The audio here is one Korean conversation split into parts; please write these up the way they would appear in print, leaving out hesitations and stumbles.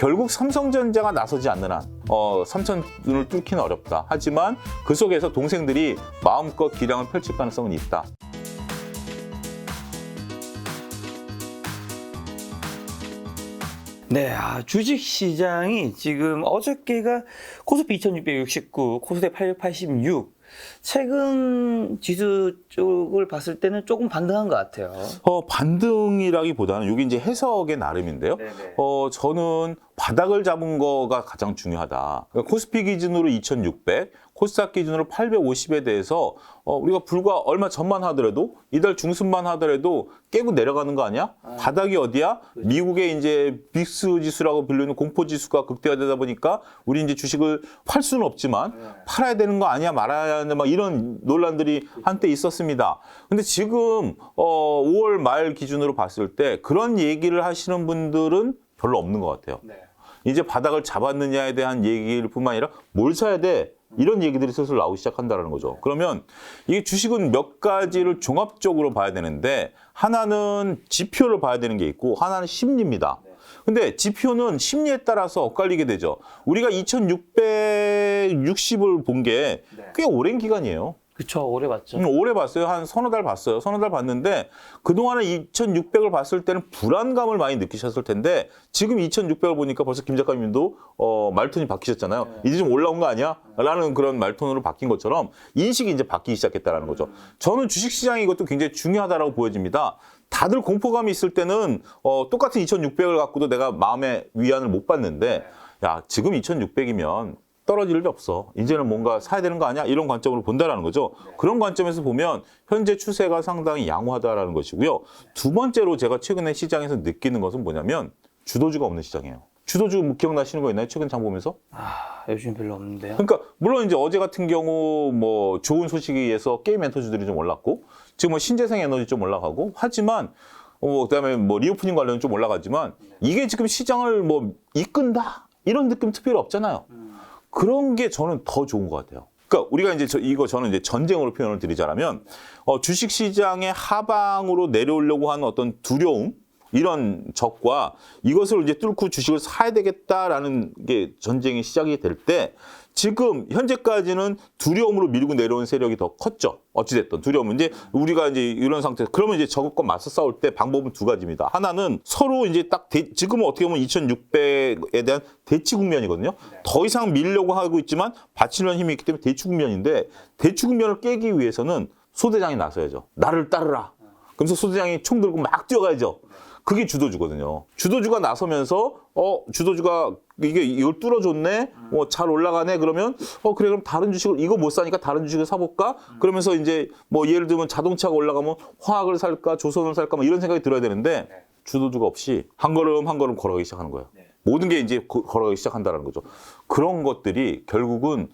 결국 삼성전자가 나서지 않는 한 3,000원을 뚫기는 어렵다. 하지만 그 속에서 동생들이 마음껏 기량을 펼칠 가능성은 있다. 네, 주식시장이 지금 어저께가 코스피 2669, 코스닥 886, 최근 지수 쪽을 봤을 때는 조금 반등한 것 같아요. 반등이라기보다는 이게 이제 해석의 나름인데요. 저는 바닥을 잡은 거가 가장 중요하다. 그러니까 코스피 기준으로 2,600, 코스닥 기준으로 850에 대해서 우리가 불과 얼마 전만 하더라도 이달 중순만 하더라도 깨고 내려가는 거 아니야? 바닥이 어디야? 그렇죠. 미국의 이제 빅스 지수라고 불리는 공포 지수가 극대화되다 보니까 우리 이제 주식을 팔 수는 없지만 팔아야 되는 거 아니야? 말아야 하는 막 이런 논란들이 한때 있었습니다. 근데 지금 5월 말 기준으로 봤을 때 그런 얘기를 하시는 분들은 별로 없는 것 같아요. 이제 바닥을 잡았느냐에 대한 얘기일 뿐만 아니라 뭘 사야 돼? 이런 얘기들이 슬슬 나오기 시작한다는 거죠. 그러면 이게 주식은 몇 가지를 종합적으로 봐야 되는데 하나는 지표를 봐야 되는 게 있고 하나는 심리입니다. 근데 지표는 심리에 따라서 엇갈리게 되죠. 우리가 2,660을 본 게 꽤 오랜 기간이에요. 그쵸, 오래 봤죠. 오래 봤어요. 한 서너 달 봤어요. 서너 달 봤는데 그동안에 2,600을 봤을 때는 불안감을 많이 느끼셨을 텐데 지금 2,600을 보니까 벌써 김 작가님도 말톤이 바뀌셨잖아요. 이제 좀 올라온 거 아니야? 라는 그런 말톤으로 바뀐 것처럼 인식이 이제 바뀌기 시작했다는 거죠. 저는 주식시장이 이것도 굉장히 중요하다고 보여집니다. 다들 공포감이 있을 때는 똑같은 2,600을 갖고도 내가 마음의 위안을 못 받는데 야, 지금 2,600이면 떨어질 일이 없어. 이제는 뭔가 사야 되는 거 아니야? 이런 관점으로 본다라는 거죠. 그런 관점에서 보면 현재 추세가 상당히 양호하다라는 것이고요. 두 번째로 제가 최근에 시장에서 느끼는 것은 뭐냐면 주도주가 없는 시장이에요. 주도주 뭐 기억나시는 거 있나요? 최근 장 보면서? 요즘 별로 없는데요. 그러니까 물론 이제 어제 같은 경우 뭐 좋은 소식에 의해서 게임 엔터주들이 좀 올랐고 지금 뭐 신재생 에너지 좀 올라가고 하지만 그다음에 뭐 리오프닝 관련은 좀 올라가지만 이게 지금 시장을 뭐 이끈다 이런 느낌 특별히 없잖아요. 그런 게 저는 더 좋은 것 같아요. 그러니까 우리가 이제 저는 이제 전쟁으로 표현을 드리자면 주식 시장의 하방으로 내려오려고 하는 어떤 두려움 이런 적과 이것을 이제 뚫고 주식을 사야 되겠다라는 게 전쟁이 시작이 될 때 지금 현재까지는 두려움으로 밀고 내려온 세력이 더 컸죠. 어찌됐든 두려움은 이제 우리가 이제 이런 상태 그러면 이제 저것과 맞서 싸울 때 방법은 두 가지입니다. 하나는 서로 이제 딱 지금은 어떻게 보면 2,600에 대한 대치 국면이거든요. 더 이상 밀려고 하고 있지만 받치려는 힘이 있기 때문에 대치 국면인데 대치 국면을 깨기 위해서는 소대장이 나서야죠. 나를 따르라. 그러면서 소대장이 총 들고 막 뛰어가야죠. 그게 주도주거든요. 주도주가 나서면서 주도주가 이걸 뚫어줬네, 잘 올라가네. 그러면 그래 그럼 다른 주식을 이거 못 사니까 다른 주식을 사볼까? 그러면서 이제 뭐 예를 들면 자동차가 올라가면 화학을 살까, 조선을 살까, 뭐 이런 생각이 들어야 되는데 주도주가 없이 한 걸음 한 걸음 걸어가기 시작하는 거예요. 모든 게 이제 걸어가기 시작한다는 거죠. 그런 것들이 결국은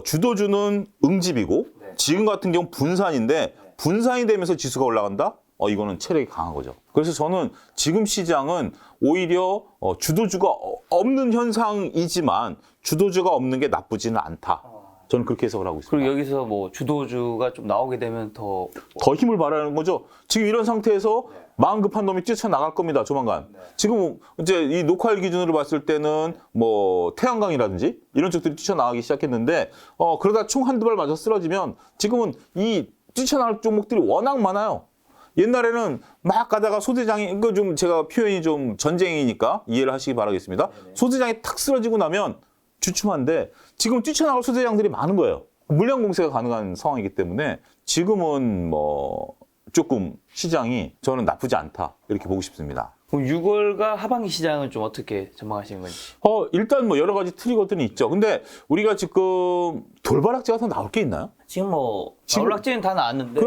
주도주는 응집이고 지금 같은 경우 분산인데 분산이 되면서 지수가 올라간다? 이거는 체력이 강한 거죠. 그래서 저는 지금 시장은 오히려 주도주가 없는 현상이지만 주도주가 없는 게 나쁘지는 않다. 저는 그렇게 해석을 하고 있습니다. 그리고 여기서 뭐 주도주가 좀 나오게 되면 더 힘을 발휘하는 거죠. 지금 이런 상태에서 마음 급한 놈이 뛰쳐나갈 겁니다. 조만간. 지금 이제 이 녹화일 기준으로 봤을 때는 뭐 태양광이라든지 이런 쪽들이 뛰쳐나가기 시작했는데 그러다 총 한두 발 맞아 쓰러지면 지금은 이 뛰쳐나갈 종목들이 워낙 많아요. 옛날에는 막 가다가 소대장이 이거 좀 제가 표현이 좀 전쟁이니까 이해를 하시기 바라겠습니다. 소대장이 탁 쓰러지고 나면 주춤한데 지금 뛰쳐나갈 소대장들이 많은 거예요. 물량 공세가 가능한 상황이기 때문에 지금은 뭐 조금 시장이 저는 나쁘지 않다 이렇게 보고 싶습니다. 그럼 6월과 하반기 시장은 좀 어떻게 전망하시는 건지? 일단 뭐 여러 가지 트리거들이 있죠. 근데 우리가 지금 돌발악재가 더 나올 게 있나요? 지금 올락재는 다 나왔는데.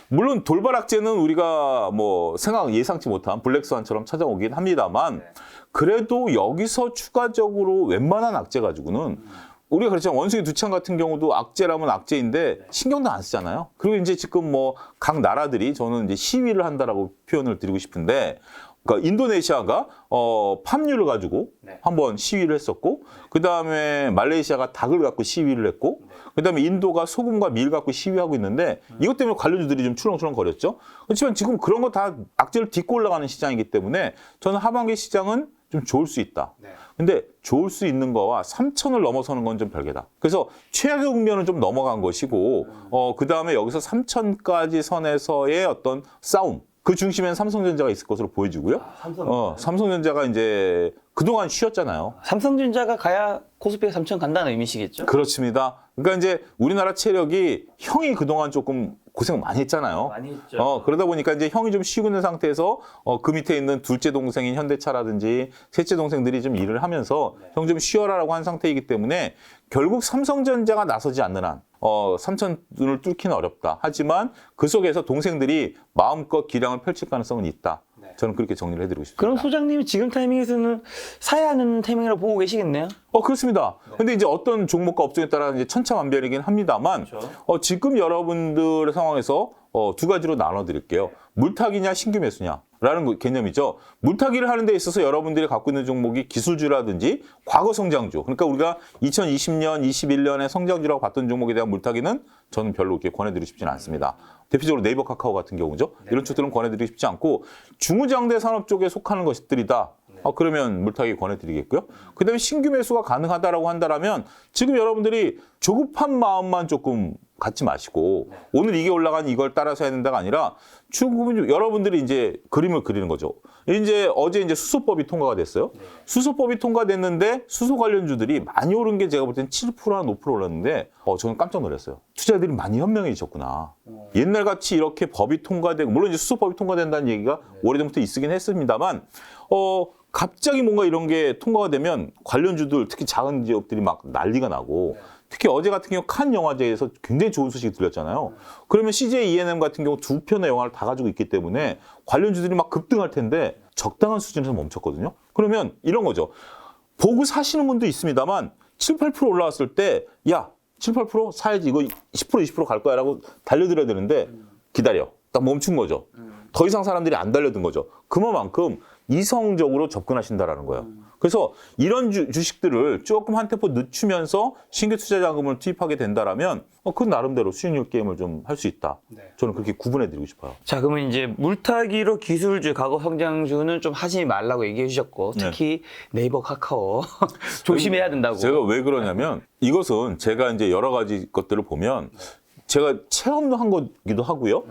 물론 돌발악재는 우리가 뭐 예상치 못한 블랙스완처럼 찾아오긴 합니다만 그래도 여기서 추가적으로 웬만한 악재 가지고는 우리가 그렇잖아요. 원숭이 두창 같은 경우도 악재라면 악재인데 신경도 안 쓰잖아요. 그리고 이제 지금 뭐 각 나라들이 저는 이제 시위를 한다라고 표현을 드리고 싶은데 그러니까 인도네시아가 팜유를 가지고 한번 시위를 했었고 그다음에 말레이시아가 닭을 갖고 시위를 했고 그다음에 인도가 소금과 밀 갖고 시위하고 있는데 이것 때문에 관료주들이 좀 출렁출렁 거렸죠. 그렇지만 지금 그런 거 다 악재를 딛고 올라가는 시장이기 때문에 저는 하반기 시장은 좀 좋을 수 있다. 네. 근데 좋을 수 있는 거와 3천을 넘어서는 건 좀 별개다. 그래서 최악의 국면은 좀 넘어간 것이고 그 다음에 여기서 3천까지 선에서의 어떤 싸움, 그 중심에는 삼성전자가 있을 것으로 보여지고요. 삼성전자가 이제 그동안 쉬었잖아요. 삼성전자가 가야 코스피가 3천 간다는 의미시겠죠? 그렇습니다. 그러니까 이제 우리나라 체력이 형이 그동안 조금 고생 많이 했잖아요. 많이 했죠. 그러다 보니까 이제 형이 좀 쉬고 있는 상태에서 그 밑에 있는 둘째 동생인 현대차라든지 셋째 동생들이 좀 일을 하면서 형 좀 쉬어라라고 한 상태이기 때문에 결국 삼성전자가 나서지 않는 한 3천 눈을 뚫기는 어렵다. 하지만 그 속에서 동생들이 마음껏 기량을 펼칠 가능성은 있다. 저는 그렇게 정리를 해드리고 싶습니다. 그럼 소장님이 지금 타이밍에서는 사야 하는 타이밍이라고 보고 계시겠네요? 그렇습니다. 근데 이제 어떤 종목과 업종에 따라 이제 천차만별이긴 합니다만, 지금 여러분들의 상황에서 두 가지로 나눠드릴게요. 물타기냐 신규 매수냐라는 개념이죠. 물타기를 하는 데 있어서 여러분들이 갖고 있는 종목이 기술주라든지 과거 성장주, 그러니까 우리가 2020년, 21년에 성장주라고 봤던 종목에 대한 물타기는 저는 별로 이렇게 권해드리고 싶지는 않습니다. 대표적으로 네이버 카카오 같은 경우죠. 이런 쪽들은 권해드리고 싶지 않고 중우장대 산업 쪽에 속하는 것들이다. 그러면 물타기 권해드리겠고요. 그 다음에 신규 매수가 가능하다라고 한다면 지금 여러분들이 조급한 마음만 조금 갖지 마시고 오늘 이게 올라간 이걸 따라서 해야 된다가 아니라 추후 여러분들이 이제 그림을 그리는 거죠. 이제 어제 이제 수소법이 통과가 됐어요. 수소법이 통과됐는데 수소 관련주들이 많이 오른 게 제가 볼 때는 7%나 5% 올랐는데 저는 깜짝 놀랐어요. 투자자들이 많이 현명해지셨구나. 옛날 같이 이렇게 법이 통과되고 물론 이제 수소법이 통과된다는 얘기가 오래전부터 있긴 했습니다만 갑자기 뭔가 이런 게 통과가 되면 관련주들 특히 작은 기업들이 막 난리가 나고 특히 어제 같은 경우 칸 영화제에서 굉장히 좋은 소식이 들렸잖아요. 그러면 CJ ENM 같은 경우 두 편의 영화를 다 가지고 있기 때문에 관련주들이 막 급등할 텐데 적당한 수준에서 멈췄거든요. 그러면 이런 거죠. 보고 사시는 분도 있습니다만 7, 8% 올라왔을 때 야, 7, 8% 사야지 이거 10%, 20% 갈 거야 라고 달려들어야 되는데 기다려. 딱 멈춘 거죠. 더 이상 사람들이 안 달려든 거죠. 그만큼 이성적으로 접근하신다라는 거예요. 그래서 이런 주식들을 조금 한 템포 늦추면서 신규 투자 자금을 투입하게 된다라면 그 나름대로 수익률 게임을 좀 할 수 있다. 저는 그렇게 구분해드리고 싶어요. 자, 그러면 이제 물타기로 기술주, 과거 성장주는 좀 하지 말라고 얘기해 주셨고 특히 네이버, 카카오 조심해야 된다고. 제가 왜 그러냐면 이것은 제가 이제 여러 가지 것들을 보면 제가 체험한 거기도 하고요.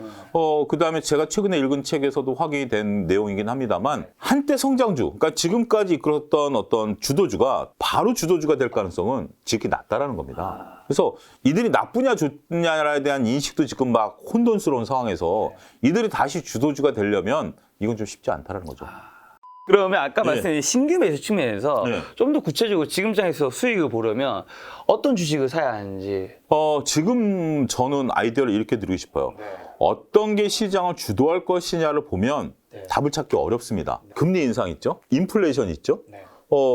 그 다음에 제가 최근에 읽은 책에서도 확인이 된 내용이긴 합니다만 한때 성장주, 그러니까 지금까지 이끌었던 어떤 주도주가 바로 주도주가 될 가능성은 지극히 낮다라는 겁니다. 그래서 이들이 나쁘냐 좋냐에 대한 인식도 지금 막 혼돈스러운 상황에서 이들이 다시 주도주가 되려면 이건 좀 쉽지 않다라는 거죠. 그러면 아까 말씀드린 신규 매수 측면에서 네. 좀 더 구체적으로 지금 장에서 수익을 보려면 어떤 주식을 사야 하는지. 지금 저는 아이디어를 이렇게 드리고 싶어요. 어떤 게 시장을 주도할 것이냐를 보면 답을 찾기 어렵습니다. 금리 인상 있죠? 인플레이션 있죠?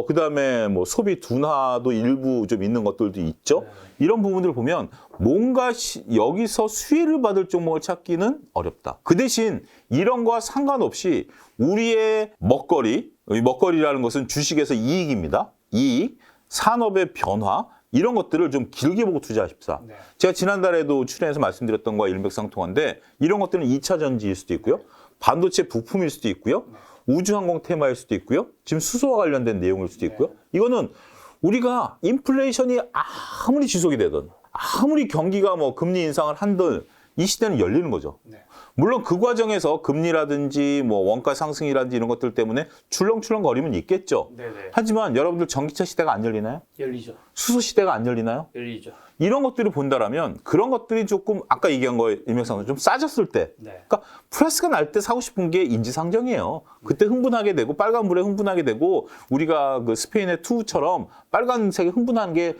그 다음에 뭐 소비 둔화도 일부 좀 있는 것들도 있죠? 이런 부분들을 보면 뭔가 여기서 수혜를 받을 종목을 찾기는 어렵다. 그 대신 이런 거와 상관없이 우리의 먹거리, 이 먹거리라는 것은 주식에서 이익입니다. 이익, 산업의 변화, 이런 것들을 좀 길게 보고 투자하십사. 제가 지난달에도 출연해서 말씀드렸던 거와 일맥상통한데 이런 것들은 2차 전지일 수도 있고요. 반도체 부품일 수도 있고요. 우주항공 테마일 수도 있고요. 지금 수소와 관련된 내용일 수도 있고요. 이거는 우리가 인플레이션이 아무리 지속이 되든 아무리 경기가 뭐 금리 인상을 한들 이 시대는 열리는 거죠. 물론 그 과정에서 금리라든지 뭐 원가 상승이라든지 이런 것들 때문에 출렁출렁 거리면 있겠죠. 하지만 여러분들 전기차 시대가 안 열리나요? 열리죠. 수소 시대가 안 열리나요? 열리죠. 이런 것들을 본다라면 그런 것들이 조금 아까 얘기한 거에 일맥상통 좀 싸졌을 때 그러니까 플러스가 날 때 사고 싶은 게 인지상정이에요. 그때 흥분하게 되고 빨간불에 흥분하게 되고 우리가 그 스페인의 투우처럼 빨간색에 흥분하는 게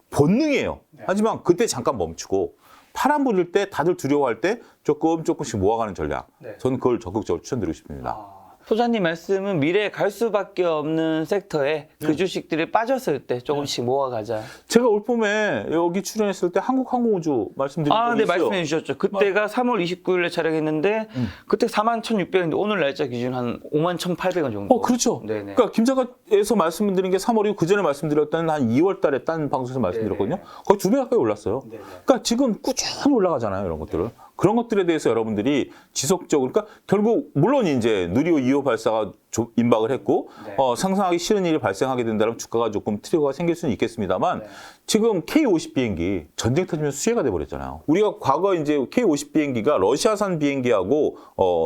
본능이에요. 하지만 그때 잠깐 멈추고 파란불일 때 다들 두려워할 때 조금씩 모아가는 전략. 저는 그걸 적극적으로 추천드리고 싶습니다. 소장님 말씀은 미래에 갈 수밖에 없는 섹터에 그 주식들이 빠졌을 때 조금씩 모아가자. 제가 올 봄에 여기 출연했을 때 한국항공우주 말씀드린 적이 네, 있어요. 말씀해 주셨죠. 그때가 3월 29일에 촬영했는데 그때 41,600원인데 오늘 날짜 기준 한 51,800원 정도. 그렇죠. 네네. 그러니까 김장관에서 말씀드린 게 3월이고 그 전에 말씀드렸던 한 2월 달에 딴 방송에서 말씀드렸거든요. 거의 2배 가까이 올랐어요. 그러니까 지금 꾸준히 올라가잖아요, 이런 것들을. 그런 것들에 대해서 여러분들이 지속적으로, 그러니까 결국 물론 이제 누리호 2호 발사가 임박을 했고 네. 상상하기 싫은 일이 발생하게 된다면 주가가 조금 트리거가 생길 수는 있겠습니다만 네. 지금 K50 비행기 전쟁 터지면 수혜가 돼버렸잖아요. 우리가 과거 이제 K50 비행기가 러시아산 비행기하고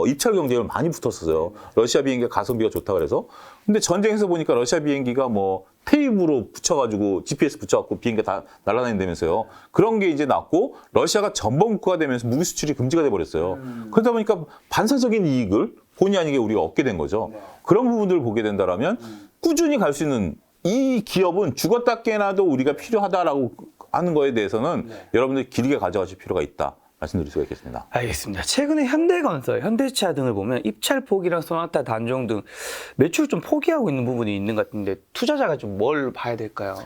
입찰 경쟁을 많이 붙었어요. 러시아 비행기가 가성비가 좋다 그래서. 근데 전쟁에서 보니까 러시아 비행기가 뭐 테이프로 붙여가지고 GPS 붙여갖고 비행기가 다 날아다닌다면서요. 그런 게 이제 났고 러시아가 전범국가가 되면서 무기 수출이 금지가 돼버렸어요. 그러다 보니까 반사적인 이익을 본의 아니게 우리가 얻게 된 거죠. 네. 그런 부분들을 보게 된다라면 꾸준히 갈 수 있는 이 기업은 죽었다 깨나도 우리가 필요하다라고 하는 거에 대해서는 네. 여러분들이 길게 가져가실 필요가 있다. 말씀드릴 수가 있겠습니다. 알겠습니다. 최근에 현대건설, 현대차 등을 보면 입찰 포기랑 소나타 단종 등 매출 좀 포기하고 있는 부분이 있는 것 같은데 투자자가 좀 뭘 봐야 될까요?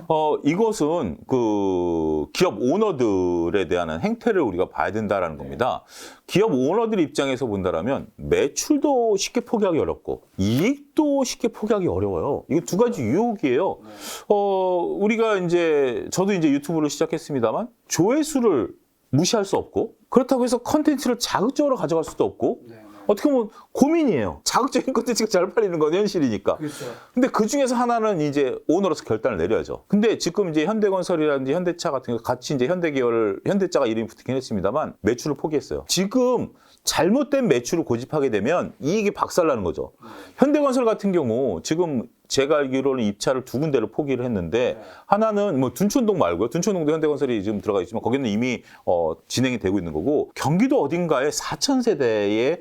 이것은 그 기업 오너들에 대한 행태를 우리가 봐야 된다라는 겁니다. 기업 오너들 입장에서 본다라면 매출도 쉽게 포기하기 어렵고 이익도 쉽게 포기하기 어려워요. 이거 두 가지 유혹이에요. 우리가 이제 저도 이제 유튜브를 시작했습니다만 조회수를 무시할 수 없고 그렇다고 해서 컨텐츠를 자극적으로 가져갈 수도 없고 어떻게 보면 고민이에요. 자극적인 컨텐츠가 잘 팔리는 건 현실이니까. 그렇죠. 근데 그 중에서 하나는 이제 오너로서 결단을 내려야죠. 근데 지금 이제 현대건설이라든지 현대차 같은 거 같이 이제 현대차가 이름이 붙긴 했습니다만 매출을 포기했어요. 지금 잘못된 매출을 고집하게 되면 이익이 박살나는 거죠. 현대건설 같은 경우 지금 제가 알기로는 입찰을 두 군데를 포기를 했는데 하나는 뭐 둔촌동 말고요. 둔촌동도 현대건설이 지금 들어가 있지만 거기는 이미 진행이 되고 있는 거고 경기도 어딘가에 4,000세대의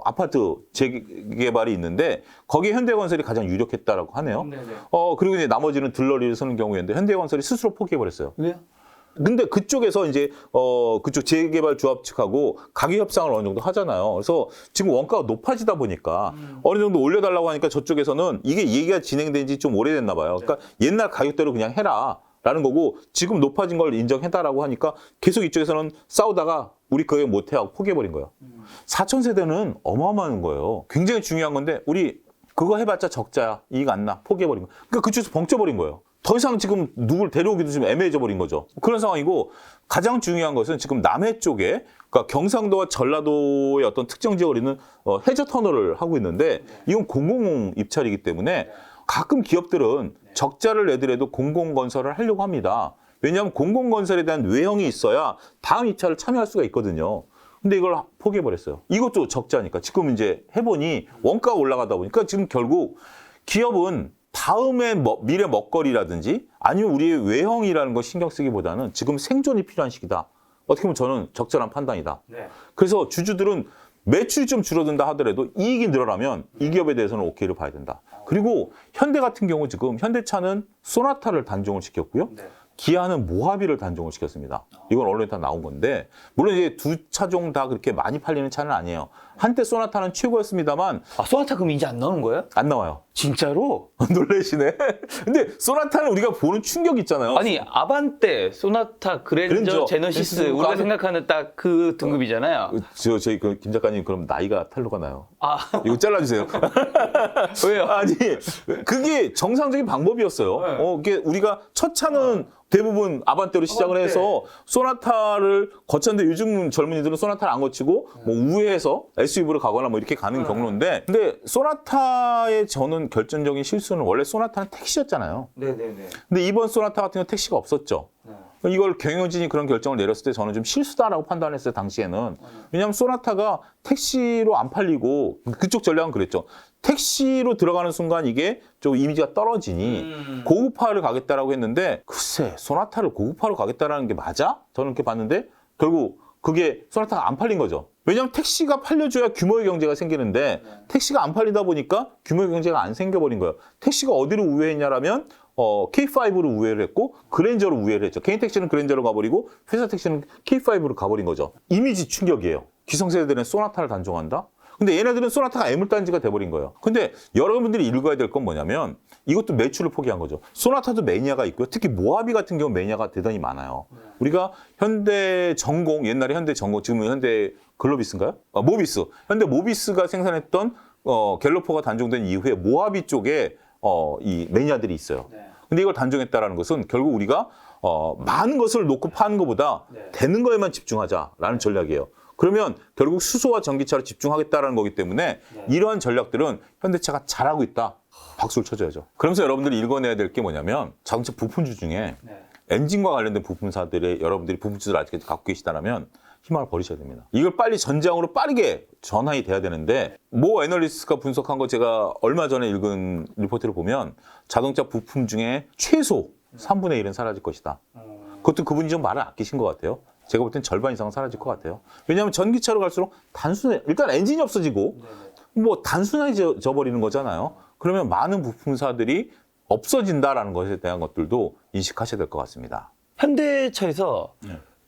아파트 재개발이 있는데 거기에 현대건설이 가장 유력했다라고 하네요. 그리고 이제 나머지는 들러리를 서는 경우였는데 현대건설이 스스로 포기해버렸어요. 왜요? 근데 그쪽에서 이제 그쪽 재개발 조합 측하고 가격 협상을 어느 정도 하잖아요. 그래서 지금 원가가 높아지다 보니까 어느 정도 올려달라고 하니까 저쪽에서는 이게 얘기가 진행된 지 좀 오래됐나 봐요. 그러니까 옛날 가격대로 그냥 해라라는 거고 지금 높아진 걸 인정해달라고 하니까 계속 이쪽에서는 싸우다가 우리 그거 못해 하고 포기해버린 거예요. 4,000세대는 어마어마한 거예요. 굉장히 중요한 건데 우리 그거 해봤자 적자야. 이익 안 나. 포기해버린 거예요. 그러니까 그쪽에서 벙쪄버린 거예요. 더 이상 지금 누굴 데려오기도 좀 애매해져 버린 거죠. 그런 상황이고 가장 중요한 것은 지금 남해 쪽에 그러니까 경상도와 전라도의 어떤 특정 지역을 있는 해저 터널을 하고 있는데 이건 공공 입찰이기 때문에 가끔 기업들은 적자를 내더라도 공공건설을 하려고 합니다. 왜냐하면 공공건설에 대한 외형이 있어야 다음 입찰을 참여할 수가 있거든요. 근데 이걸 포기해버렸어요. 이것도 적자니까. 지금 이제 해보니 원가가 올라가다 보니까 지금 결국 기업은 다음에 미래 먹거리라든지 아니면 우리의 외형이라는 거 신경 쓰기보다는 지금 생존이 필요한 시기다. 어떻게 보면 저는 적절한 판단이다. 그래서 주주들은 매출이 좀 줄어든다 하더라도 이익이 늘어나면 이 기업에 대해서는 오케이를 봐야 된다. 그리고 현대 같은 경우 지금 현대차는 소나타를 단종을 시켰고요. 기아는 모하비를 단종을 시켰습니다. 이건 언론에 다 나온 건데 물론 이제 두 차종 다 그렇게 많이 팔리는 차는 아니에요. 한때 소나타는 최고였습니다만 아, 소나타 그럼 이제 안 나오는 거예요? 안 나와요. 진짜로? 놀라시네. 근데 소나타는 우리가 보는 충격이 있잖아요. 아니 아반떼, 소나타, 그랜저, 제너시스 우리가 아니, 생각하는 딱 그 등급이잖아요. 저희 김 작가님 그럼 나이가 탈로가 나요. 아 이거 잘라주세요. 왜요? 아니 그게 정상적인 방법이었어요. 이게 우리가 첫 차는 대부분 아반떼로 시작을 아반떼. 해서 소나타를 거쳤는데 요즘 젊은이들은 소나타를 안 거치고 뭐 우회해서 SUV로 가거나 뭐 이렇게 가는 경로인데 근데 소나타의 저는 결정적인 실수는 원래 소나타는 택시였잖아요. 네네네. 근데 이번 소나타 같은 경우 택시가 없었죠. 이걸 경영진이 그런 결정을 내렸을 때 저는 좀 실수다라고 판단했어요, 당시에는. 왜냐하면 소나타가 택시로 안 팔리고 그쪽 전략은 그랬죠. 택시로 들어가는 순간 이게 좀 이미지가 떨어지니 고급화를 가겠다라고 했는데 글쎄 소나타를 고급화로 가겠다라는 게 맞아? 저는 이렇게 봤는데 결국 그게 소나타가 안 팔린 거죠. 왜냐하면 택시가 팔려줘야 규모의 경제가 생기는데 택시가 안 팔리다 보니까 규모의 경제가 안 생겨버린 거예요. 택시가 어디로 우회했냐라면 K5로 우회를 했고 그랜저로 우회를 했죠. 개인 택시는 그랜저로 가버리고 회사 택시는 K5로 가버린 거죠. 이미지 충격이에요. 기성세대들은 소나타를 단종한다? 근데 얘네들은 소나타가 애물단지가 돼버린 거예요. 근데 여러분들이 읽어야 될 건 뭐냐면 이것도 매출을 포기한 거죠. 소나타도 매니아가 있고요. 특히 모하비 같은 경우 매니아가 대단히 많아요. 우리가 현대 전공, 옛날에 현대 전공, 지금은 현대 글로비스인가요? 모비스. 현대 모비스가 생산했던 갤러퍼가 단종된 이후에 모하비 쪽에 이 매니아들이 있어요. 근데 이걸 단종했다라는 것은 결국 우리가 많은 것을 놓고 파는 것보다 되는 거에만 집중하자라는 전략이에요. 그러면 결국 수소와 전기차로 집중하겠다라는 거기 때문에 이러한 전략들은 현대차가 잘하고 있다. 박수를 쳐줘야죠. 그러면서 여러분들이 읽어내야 될 게 뭐냐면 자동차 부품주 중에 엔진과 관련된 부품사들의 여러분들이 부품주들 아직까지 갖고 계시다면 희망을 버리셔야 됩니다. 이걸 빨리 전장으로 빠르게 전환이 돼야 되는데 모 애널리스트가 분석한 거 제가 얼마 전에 읽은 리포트를 보면 자동차 부품 중에 최소 3분의 1은 사라질 것이다. 그것도 그분이 좀 말을 아끼신 것 같아요. 제가 볼 땐 절반 이상은 사라질 것 같아요. 왜냐하면 전기차로 갈수록 일단 엔진이 없어지고 뭐 단순해져 버리는 거잖아요. 그러면 많은 부품사들이 없어진다라는 것에 대한 것들도 인식하셔야 될 것 같습니다. 현대차에서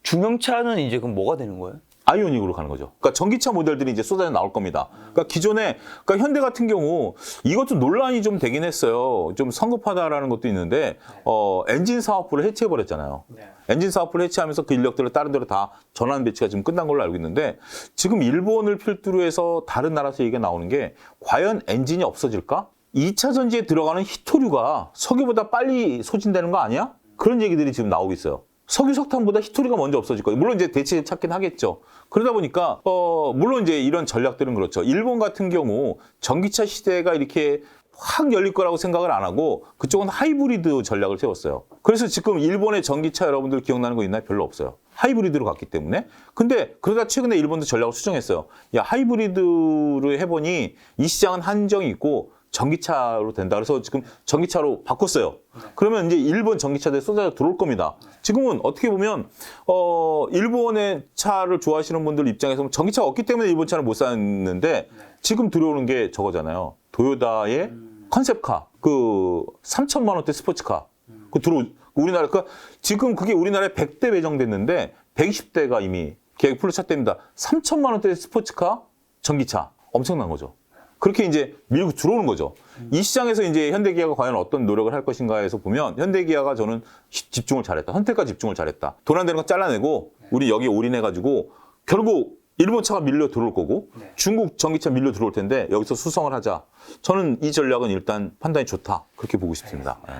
중형차는 이제 그럼 뭐가 되는 거예요? 아이오닉으로 가는 거죠. 그러니까 전기차 모델들이 이제 쏟아져 나올 겁니다. 그러니까 기존에, 그러니까 현대 같은 경우 이것도 논란이 좀 되긴 했어요. 좀 성급하다라는 것도 있는데, 엔진 사업부를 해체해버렸잖아요. 엔진 사업부를 해체하면서 그 인력들을 다른 데로 다 전환 배치가 지금 끝난 걸로 알고 있는데, 지금 일본을 필두로 해서 다른 나라에서 얘기가 나오는 게, 과연 엔진이 없어질까? 2차 전지에 들어가는 히토류가 석유보다 빨리 소진되는 거 아니야? 그런 얘기들이 지금 나오고 있어요. 석유, 석탄보다 히토류가 먼저 없어질 거예요. 물론 이제 대체 찾긴 하겠죠. 그러다 보니까 물론 이제 이런 전략들은 그렇죠. 일본 같은 경우 전기차 시대가 이렇게 확 열릴 거라고 생각을 안 하고 그쪽은 하이브리드 전략을 세웠어요. 그래서 지금 일본의 전기차 여러분들 기억나는 거 있나요? 별로 없어요. 하이브리드로 갔기 때문에. 근데 그러다 최근에 일본도 전략을 수정했어요. 야, 하이브리드로 해보니 이 시장은 한정이 있고 전기차로 된다. 그래서 지금 전기차로 바꿨어요. 그러면 이제 일본 전기차들이 쏟아져 들어올 겁니다. 지금은 어떻게 보면 일본의 차를 좋아하시는 분들 입장에서 전기차가 없기 때문에 일본 차를 못 샀는데 지금 들어오는 게 저거잖아요. 도요타의 컨셉카, 그 3천만 원대 스포츠카, 우리나라 지금 그게 우리나라에 100대 배정됐는데 120대가 이미 계획 풀로 찼답니다. 3천만 원대 스포츠카, 전기차 엄청난 거죠. 그렇게 이제 밀고 들어오는 거죠. 이 시장에서 이제 현대기아가 과연 어떤 노력을 할 것인가에서 보면 현대기아가 저는 집중을 잘했다. 선택과 집중을 잘했다. 돈 안 되는 거 잘라내고 우리 여기 올인해가지고 결국 일본 차가 밀려 들어올 거고 중국 전기차 밀려 들어올 텐데 여기서 수성을 하자. 저는 이 전략은 일단 판단이 좋다. 그렇게 보고 싶습니다. 네.